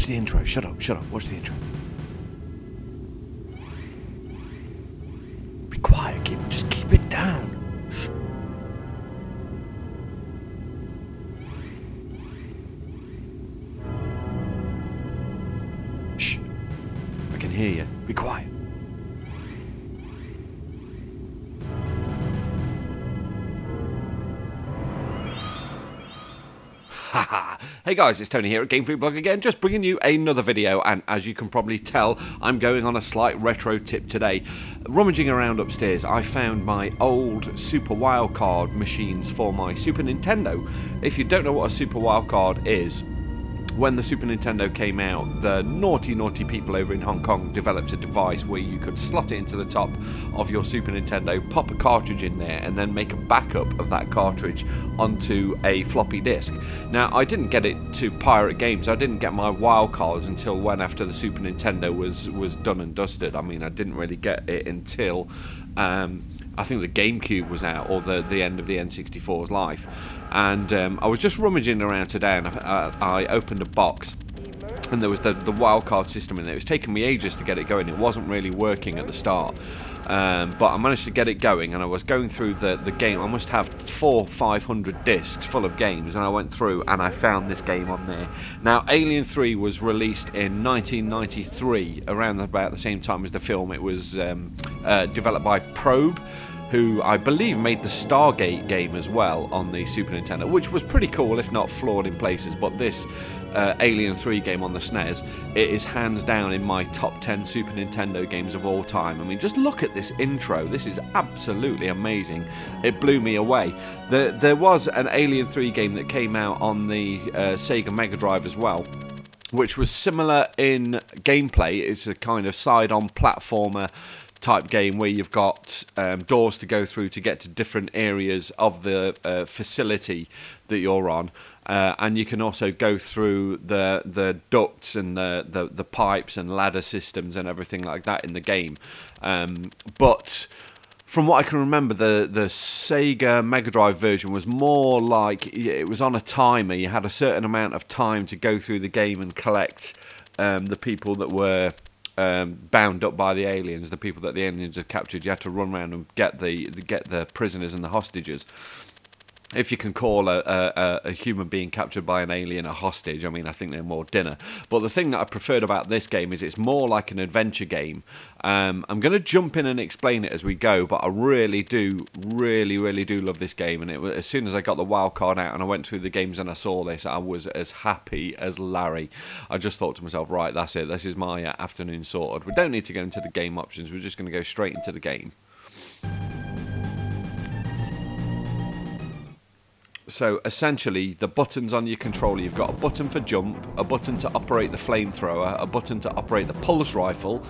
Watch the intro. Shut up, shut up. Watch the intro. Be quiet. Just keep it down. Shh. Shh. I can hear you. Be quiet. Haha. Hey guys, it's Tony here at Game Freak Blog again, just bringing you another video, and as you can probably tell, I'm going on a slight retro tip today. Rummaging around upstairs, I found my old Super Wildcard machines for my Super Nintendo. If you don't know what a Super Wildcard is, when the Super Nintendo came out, the naughty people over in Hong Kong developed a device where you could slot it into the top of your Super Nintendo, pop a cartridge in there, and then make a backup of that cartridge onto a floppy disk. Now, I didn't get it to pirate games. I didn't get my wildcards until when after the Super Nintendo was done and dusted. I mean, I didn't really get it until I think the GameCube was out, or the end of the N64's life. And I was just rummaging around today, and I opened a box, and there was the wildcard system in there. It was taking me ages to get it going. It wasn't really working at the start, but I managed to get it going, and I was going through the game. I must have 400-500 discs full of games, and I went through and I found this game on there. Now, Alien 3 was released in 1993, around about the same time as the film. It was developed by Probe, who I believe made the Stargate game as well on the Super Nintendo, which was pretty cool, if not flawed in places. But this Alien 3 game on the SNES, it is hands down in my top 10 Super Nintendo games of all time. I mean, just look at this intro. This is absolutely amazing. It blew me away. There was an Alien 3 game that came out on the Sega Mega Drive as well, which was similar in gameplay. It's a kind of side-on platformer type game where you've got doors to go through to get to different areas of the facility that you're on, and you can also go through the ducts and the pipes and ladder systems and everything like that in the game. But from what I can remember, the Sega Mega Drive version was more like it was on a timer. You had a certain amount of time to go through the game and collect the people that were bound up by the aliens, the people that the aliens had captured. You had to run around and get the prisoners and the hostages. If you can call a human being captured by an alien a hostage, I mean, I think they're more dinner. But the thing that I preferred about this game is it's more like an adventure game. I'm going to jump in and explain it as we go, but I really do love this game. And as soon as I got the wild card out and I went through the games and I saw this, I was as happy as Larry. I just thought to myself, right, that's it. This is my afternoon sorted. We don't need to go into the game options. We're just going to go straight into the game. So essentially, the buttons on your controller, you've got a button for jump, a button to operate the flamethrower, a button to operate the pulse rifle,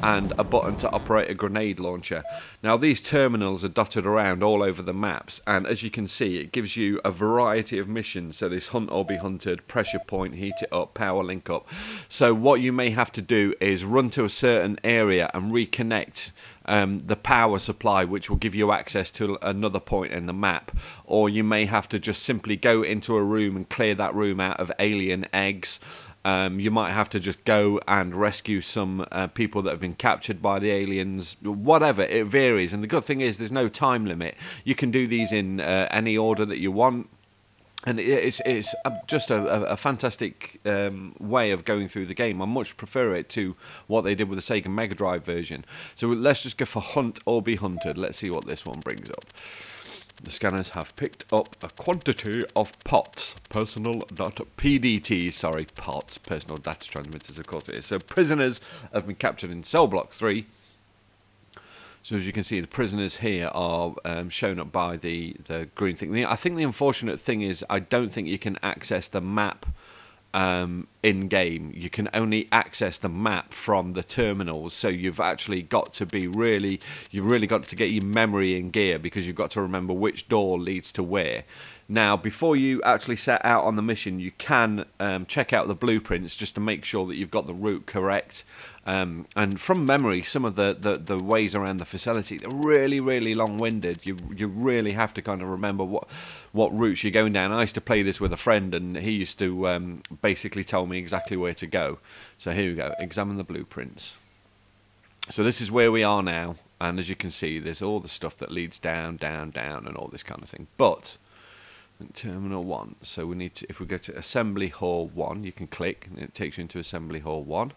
and a button to operate a grenade launcher. Now, these terminals are dotted around all over the maps, and as you can see, it gives you a variety of missions. So this hunt or be hunted, pressure point, heat it up, power link up. So what you may have to do is run to a certain area and reconnect the power supply, which will give you access to another point in the map. Or you may have to just simply go into a room and clear that room out of alien eggs. You might have to just go and rescue some people that have been captured by the aliens. Whatever, it varies. And the good thing is there's no time limit. You can do these in any order that you want. And it's just a fantastic way of going through the game. I much prefer it to what they did with the Sega Mega Drive version. So let's just go for Hunt or Be Hunted. Let's see what this one brings up. The scanners have picked up a quantity of POTS, personal data transmitters, of course it is. So prisoners have been captured in cell block 3. So as you can see, the prisoners here are shown up by the green thing. I think the unfortunate thing is I don't think you can access the map in-game. You can only access the map from the terminals, so you've actually got to be you've really got to get your memory in gear, because you've got to remember which door leads to where. Now, before you actually set out on the mission, you can check out the blueprints just to make sure that you've got the route correct. And from memory, some of the ways around the facility, they're really long-winded. You really have to kind of remember what routes you're going down. I used to play this with a friend, and he used to basically tell me exactly where to go. So here we go, examine the blueprints. So this is where we are now, and as you can see, there's all the stuff that leads down, down, down, and all this kind of thing. But Terminal 1, so we need to, if we go to Assembly Hall 1, you can click, and it takes you into Assembly Hall 1.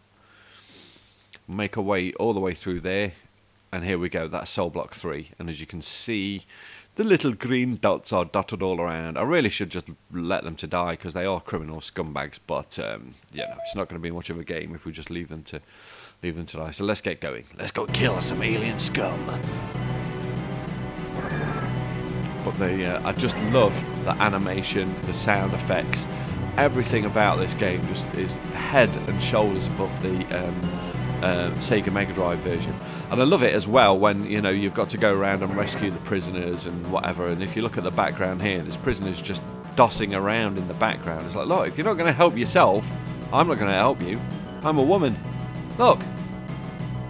Make our way all the way through there, and here we go, that's cell block 3, and as you can see, the little green dots are dotted all around. I really should just let them to die, because they are criminal scumbags, but, you know, it's not going to be much of a game if we just leave them to die. So let's get going. Let's go kill some alien scum. But I just love the animation, the sound effects, everything about this game just is head and shoulders above the Sega Mega Drive version. And I love it as well when, you know, you've got to go around and rescue the prisoners and whatever, and if you look at the background here, there's prisoners just dossing around in the background. It's like, look, if you're not going to help yourself, I'm not going to help you. I'm a woman. Look,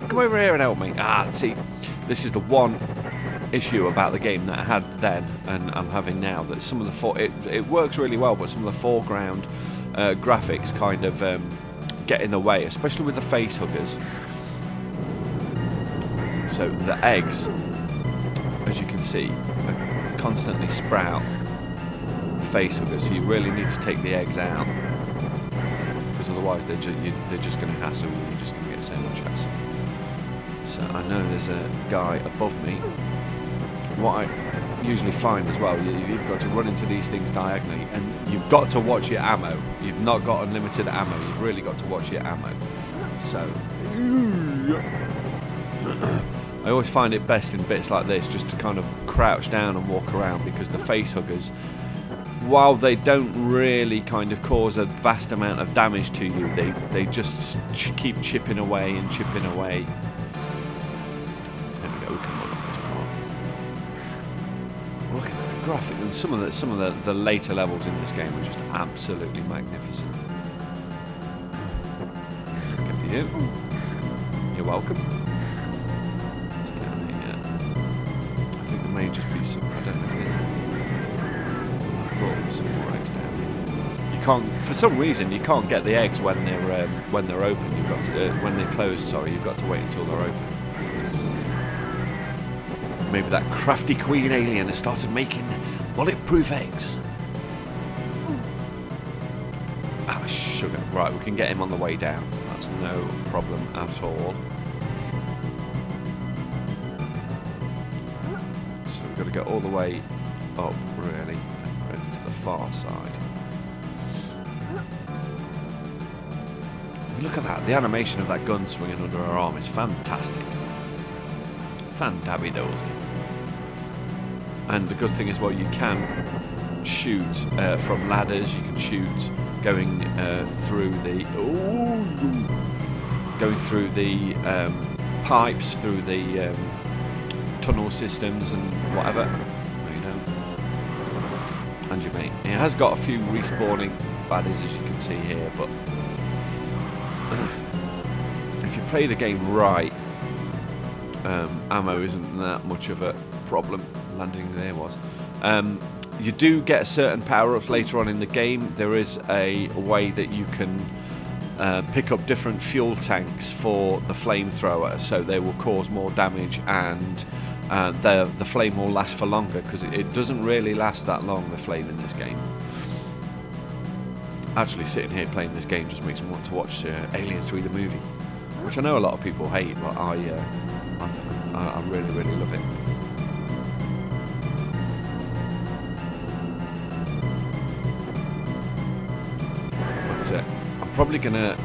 come over here and help me. See, this is the one issue about the game that I had then and I'm having now, that some of the it works really well, but some of the foreground graphics kind of get in the way, especially with the face huggers. So the eggs, as you can see, constantly sprout face huggers, so you really need to take the eggs out, because otherwise they're just going to hassle you. You're just going to get so much hassle. So I know there's a guy above me. What I usually find as well, you've got to run into these things diagonally, and you've got to watch your ammo. You've not got unlimited ammo. You've really got to watch your ammo. So I always find it best in bits like this just to kind of crouch down and walk around, because the face huggers, while they don't really kind of cause a vast amount of damage to you, they just keep chipping away and chipping away. There we go, we can run up this part. Look at the graphic, and some of the later levels in this game are just absolutely magnificent. Let's go to you. You're welcome. It's down here. I think there may just be some, I don't know if there's, I thought there was some more eggs down here. You can't, for some reason, you can't get the eggs when they're open. You've got to, when they're closed, sorry, you've got to wait until they're open. Maybe that crafty queen alien has started making bulletproof eggs. Ah, sugar. Right, we can get him on the way down. That's no problem at all. So we've got to go all the way up, really, over to the far side. Look at that. The animation of that gun swinging under her arm is fantastic. Fan-dabby-dozy. And the good thing is, well, you can shoot from ladders. You can shoot going through the pipes, through the tunnel systems and whatever. No, you don't. And your mate. It has got a few respawning baddies, as you can see here, but if you play the game right, ammo isn't that much of a problem. Landing there was. You do get certain power-ups later on in the game. There is a way that you can pick up different fuel tanks for the flamethrower, so they will cause more damage, and the flame will last for longer, because it doesn't really last that long, the flame in this game. Actually, sitting here playing this game just makes me want to watch Alien 3 the movie, which I know a lot of people hate, but I really, really love it. But I'm probably gonna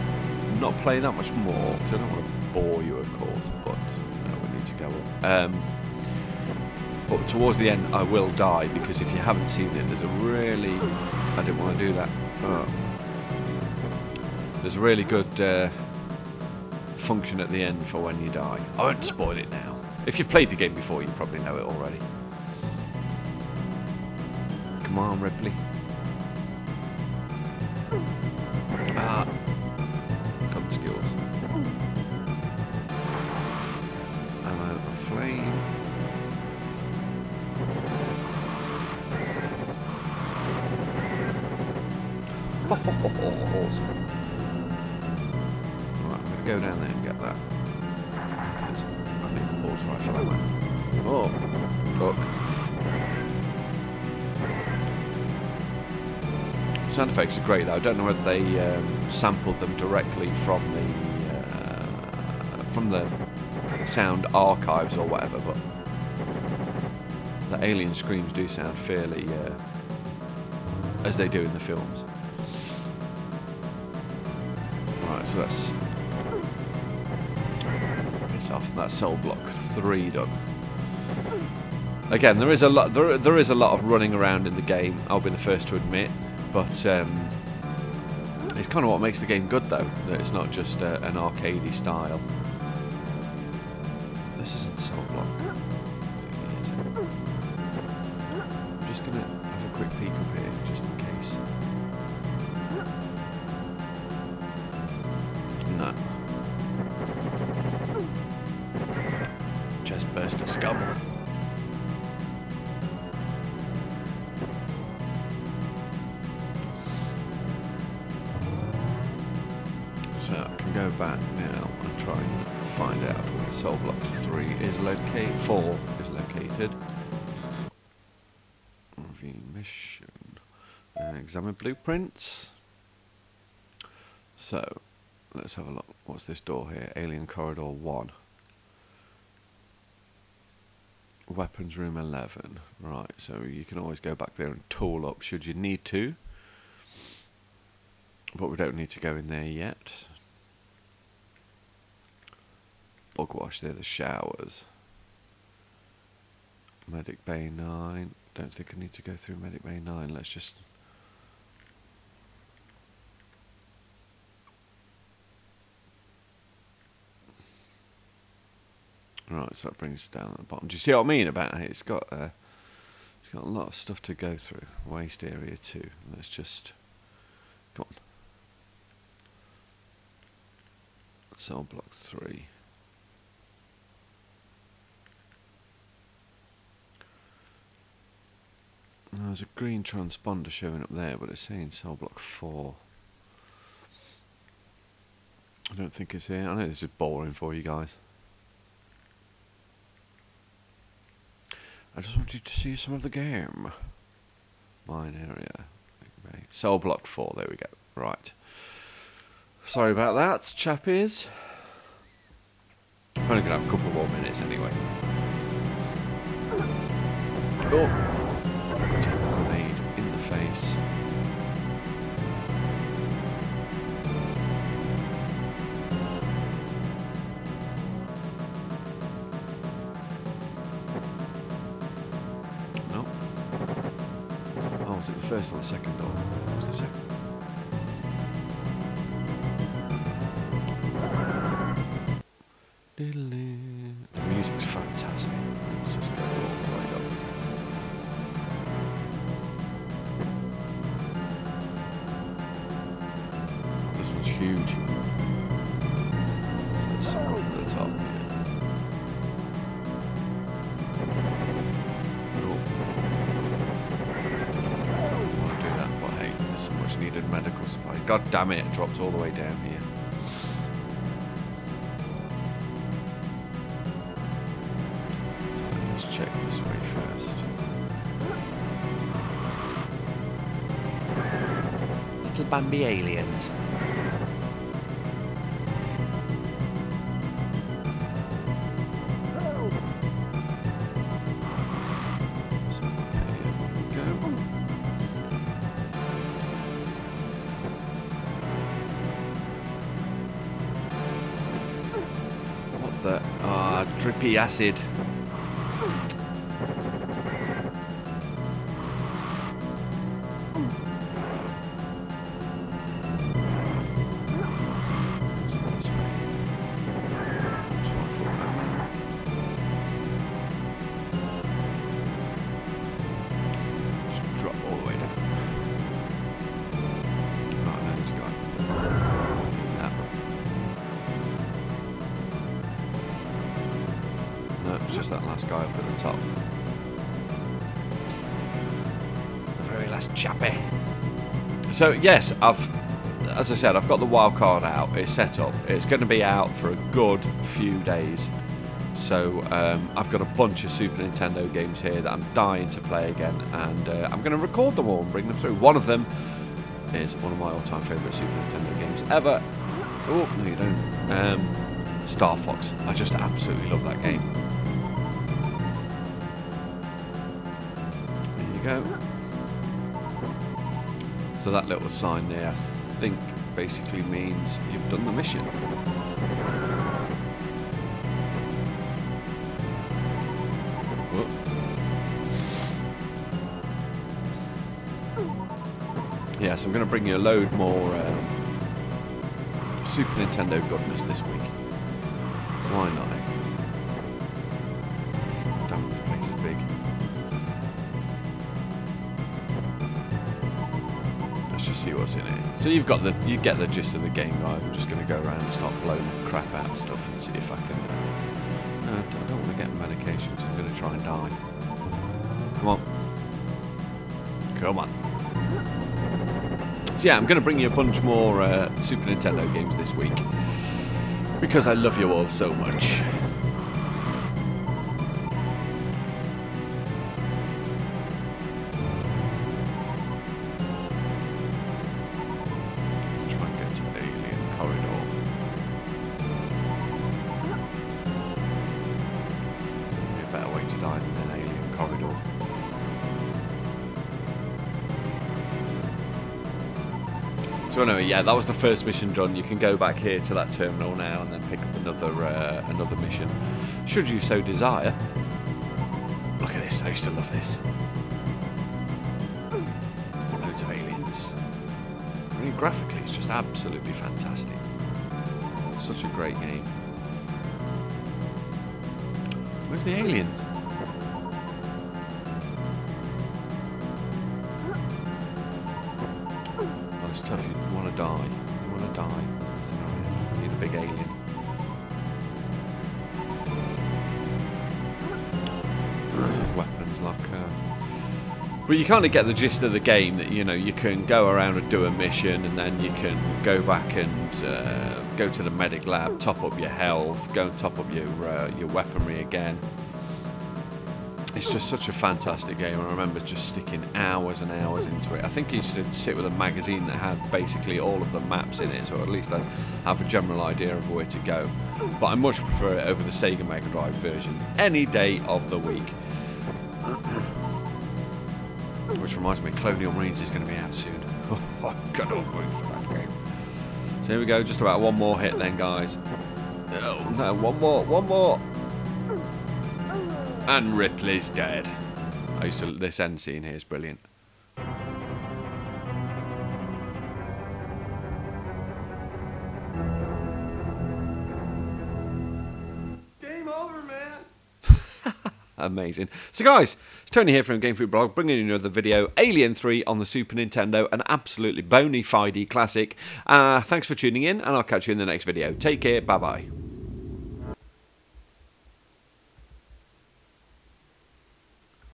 not play that much more, because I don't want to bore you, of course, but we need to go on. But towards the end I will die, because if you haven't seen it, there's a really, I didn't want to do that, there's a really good function at the end for when you die. I won't spoil it now. If you've played the game before, you probably know it already. Come on, Ripley. Got the skills. Ammo and flame. Awesome. go down there and get that. Because I need the pulse rifle ammo. Oh, look. Sound effects are great though. I don't know whether they sampled them directly from the sound archives or whatever, but the alien screams do sound fairly as they do in the films. Alright, so that's piss off. That's cell block 3 done. Again, there is a lot of running around in the game, I'll be the first to admit, but it's kind of what makes the game good though, that it's not just an arcadey style. This isn't cell block. I think it is. I'm just going to have a quick peek up here, just in case. No. Chest burster scum. So I can go back now and try and find out where cell block 3 is located. 4 is located. Review mission. Examine blueprints. So let's have a look. What's this door here? Alien corridor 1. Weapons room 11. Right, so you can always go back there and tool up should you need to. But we don't need to go in there yet. Bug wash, they're the showers. Medic Bay 9. Don't think I need to go through Medic Bay 9. Let's just... Right, so that brings us down at the bottom. Do you see what I mean about it? It's got a lot of stuff to go through. Waste area 2. Let's just... Come on. Cell block 3. There's a green transponder showing up there, but it's saying cell block 4. I don't think it's here. I know this is boring for you guys. I just wanted to see some of the game. Mine area. Cell block 4, there we go. Right. Sorry about that, chappies. I'm only going to have a couple more minutes anyway. Oh! Take a grenade in the face. No. Oh, was it the first or the second door? It was the second. The music's fantastic. Let's just go all the way up. This one's huge. So there's some up at the top. Oh. I don't want to do that, but hey, there's so much needed medical supplies. God damn it, it dropped all the way down here. Let's check this way first. Little Bambi aliens. So, here we go. What the? Ah, drippy acid. Just that last guy up at the top. The very last chappy. So yes, as I said, I've got the wild card out. It's set up. It's going to be out for a good few days. So I've got a bunch of Super Nintendo games here that I'm dying to play again, and I'm going to record them all and bring them through. One of them is one of my all-time favourite Super Nintendo games ever. Oh, no you don't. Star Fox. I just absolutely love that game. There you go. So that little sign there, I think, basically means you've done the mission. Whoop. Yes, I'm going to bring you a load more Super Nintendo goodness this week. Why not? Damn, this place is big. Let's just see what's in it. So you get the gist of the game, guys. I'm just going to go around and start blowing the crap out of stuff and see if I can. No, I don't want to get medication because I'm going to try and die. Come on. Come on. So yeah, I'm going to bring you a bunch more Super Nintendo games this week because I love you all so much. Let's try and get to the Alien Corridor. Maybe a better way to die than an Alien Corridor. So anyway, yeah, that was the first mission done. You can go back here to that terminal now and then pick up another mission, should you so desire. Look at this, I used to love this. Loads of aliens. I mean, graphically, it's just absolutely fantastic. Such a great game. Where's the aliens? It's tough. You want to die. You want to die. There's nothing around. You need a big alien. Weapons locker. But you kind of get the gist of the game that, you know, you can go around and do a mission, and then you can go back and go to the medic lab, top up your health, go and top up your weaponry again. It's just such a fantastic game. I remember just sticking hours and hours into it. I think I used to sit with a magazine that had basically all of the maps in it, so at least I'd have a general idea of where to go. But I much prefer it over the Sega Mega Drive version any day of the week. Which reminds me, Colonial Marines is going to be out soon. Oh, God, I'm waiting for that game. So here we go, just about one more hit then, guys. Oh no, one more. And Ripley's dead. This end scene here is brilliant. Game over, man. Amazing. So guys, it's Tony here from Game Freak Blog, bringing you another video. Alien 3 on the Super Nintendo, an absolutely bona fide classic. Thanks for tuning in, and I'll catch you in the next video. Take care, bye bye.